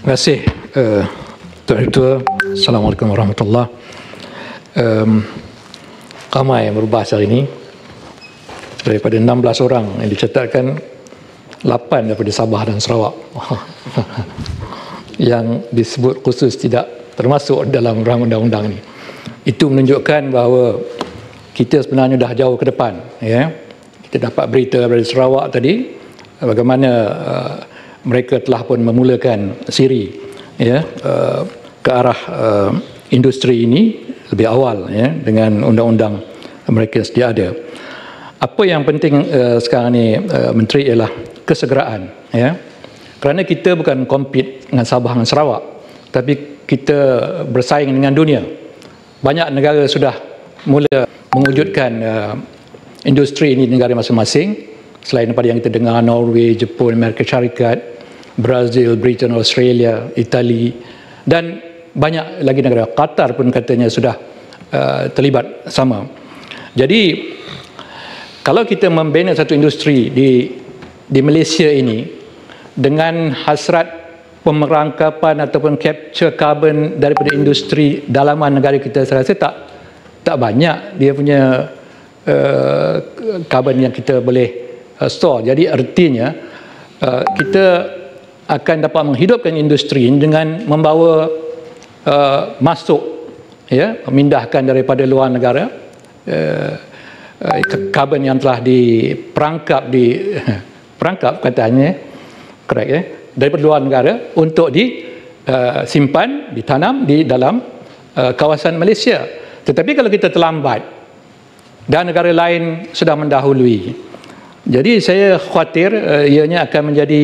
Terima kasih Tuan Ketua. Assalamualaikum warahmatullahi. Ramai yang berbahas hari ini. Daripada 16 orang yang dicatatkan, 8 daripada Sabah dan Sarawak yang disebut khusus tidak termasuk dalam rang undang-undang ini. Itu menunjukkan bahawa kita sebenarnya dah jauh ke depan. Ya. Kita dapat berita dari Sarawak tadi bagaimana mereka telah pun memulakan siri ya, ke arah industri ini lebih awal ya, dengan undang-undang mereka sedia ada. Apa yang penting sekarang ni Menteri ialah kesegeraan ya. Kerana kita bukan compete dengan Sabah dan Sarawak, tapi kita bersaing dengan dunia. Banyak negara sudah mula mewujudkan industri ini di negara masing-masing. Selain daripada yang kita dengar, Norway, Jepun, Amerika Syarikat, Brazil, Britain, Australia, Itali, dan banyak lagi negara. Qatar pun katanya sudah terlibat sama. Jadi kalau kita membina satu industri di Malaysia ini dengan hasrat pemerangkapan ataupun capture carbon daripada industri dalaman negara kita, saya rasa tak banyak dia punya carbon yang kita boleh store. Jadi artinya kita akan dapat menghidupkan industri ini dengan membawa masuk ya, memindahkan daripada luar negara karbon yang telah diperangkap perangkap katanya correct ya, daripada luar negara untuk disimpan, ditanam di dalam kawasan Malaysia. Tetapi kalau kita terlambat dan negara lain sudah mendahului, jadi saya khawatir ianya akan menjadi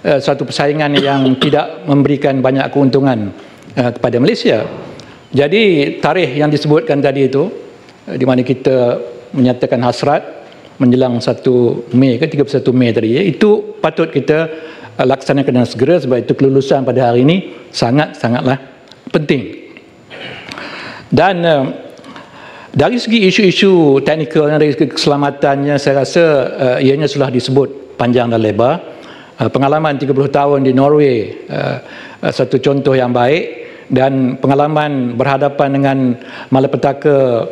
satu persaingan yang tidak memberikan banyak keuntungan kepada Malaysia. Jadi tarikh yang disebutkan tadi itu, di mana kita menyatakan hasrat menjelang 1 Mei ke 31 Mei tadi ya, itu patut kita laksanakan dengan segera, sebab itu kelulusan pada hari ini sangatlah penting. Dan dari segi isu-isu teknikal, dari segi keselamatannya, saya rasa ianya sudah disebut panjang dan lebar. Pengalaman 30 tahun di Norway satu contoh yang baik, dan pengalaman berhadapan dengan malapetaka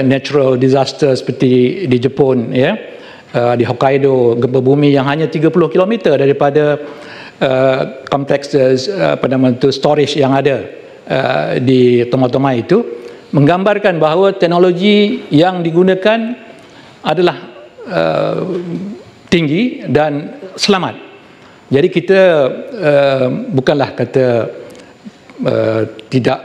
natural disaster seperti di Jepun ya, di Hokkaido, gempa bumi yang hanya 30 km daripada kompleks storage yang ada di Tomotomai itu, menggambarkan bahawa teknologi yang digunakan adalah tinggi dan selamat. Jadi kita bukanlah kata tidak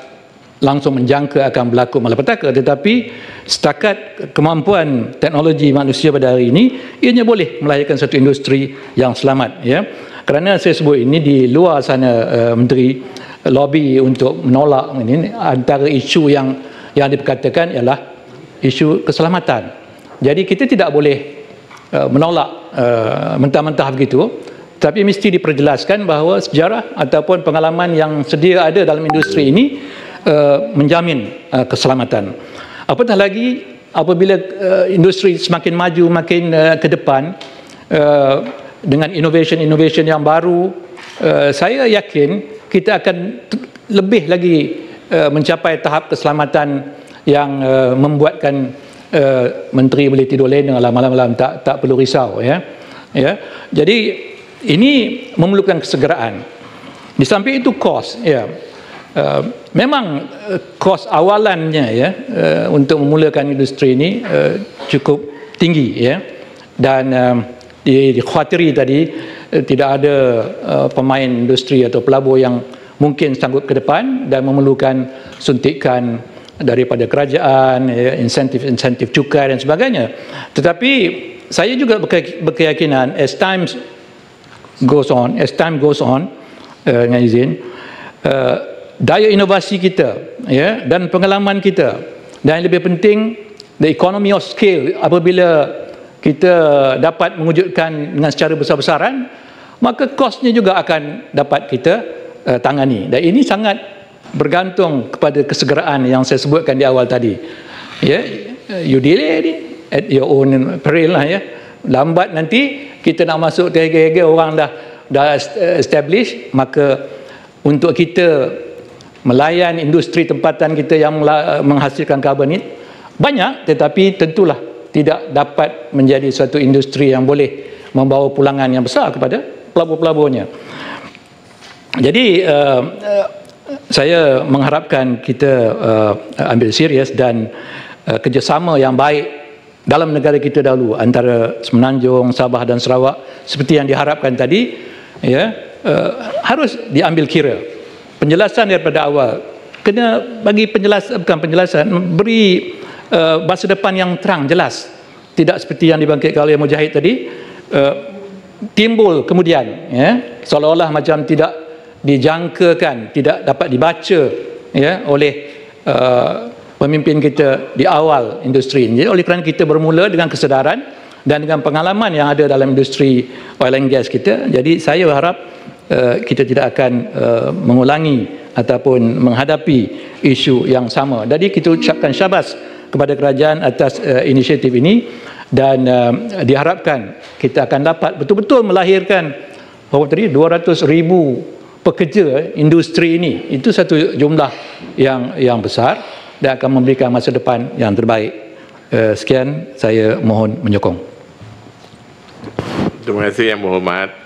langsung menjangka akan berlaku malapetaka, tetapi setakat kemampuan teknologi manusia pada hari ini, ianya boleh melahirkan satu industri yang selamat ya. Kerana saya sebut ini di luar sana Menteri lobby untuk menolak ini, antara isu yang diperkatakan ialah isu keselamatan. Jadi kita tidak boleh menolak mentah-mentah begitu, tapi mesti diperjelaskan bahawa sejarah ataupun pengalaman yang sedia ada dalam industri ini menjamin keselamatan. Apatah lagi apabila industri semakin maju, makin ke depan dengan innovation yang baru, saya yakin kita akan lebih lagi mencapai tahap keselamatan yang membuatkan menteri boleh tidur lena malam-malam, tak perlu risau ya. Jadi ini memerlukan kesegeraan. Di samping itu kos ya. Memang kos awalannya ya untuk memulakan industri ini cukup tinggi ya, dan dikhawatiri tadi tidak ada pemain industri atau pelabur yang mungkin sanggup ke depan dan memerlukan suntikan daripada kerajaan ya, insentif cukai dan sebagainya. Tetapi saya juga berkeyakinan as time goes on dengan izin, daya inovasi kita ya, dan pengalaman kita, dan yang lebih penting the economy of scale, apabila kita dapat mewujudkan dengan secara besar-besaran, maka kosnya juga akan dapat kita tangani. Dan ini sangat bergantung kepada kesegeraan yang saya sebutkan di awal tadi ya. You delay ni at your own peril lah ya. Lambat nanti kita nak masuk terhege-hege, orang dah establish, maka untuk kita melayan industri tempatan kita yang menghasilkan karbon ini banyak, tetapi tentulah tidak dapat menjadi suatu industri yang boleh membawa pulangan yang besar kepada pelabur-pelaburnya. Jadi saya mengharapkan kita ambil serius dan kerjasama yang baik dalam negara kita dahulu antara Semenanjung, Sabah dan Sarawak seperti yang diharapkan tadi, ya, harus diambil kira. Penjelasan daripada awal kena bagi beri masa depan yang terang, jelas, tidak seperti yang dibangkitkan oleh Mujahid tadi, timbul kemudian, ya, seolah-olah macam tidak dijangkakan, tidak dapat dibaca, ya, oleh pemimpin kita di awal industri ini. Jadi oleh kerana kita bermula dengan kesedaran dan dengan pengalaman yang ada dalam industri oil and gas kita, jadi saya berharap kita tidak akan mengulangi ataupun menghadapi isu yang sama. Jadi kita ucapkan syabas kepada kerajaan atas inisiatif ini, dan diharapkan kita akan dapat betul-betul melahirkan 200,000 pekerja industri ini. Itu satu jumlah yang besar dan akan memberikan masa depan yang terbaik. Sekian, saya mohon menyokong. Terima kasih Yang Berhormat.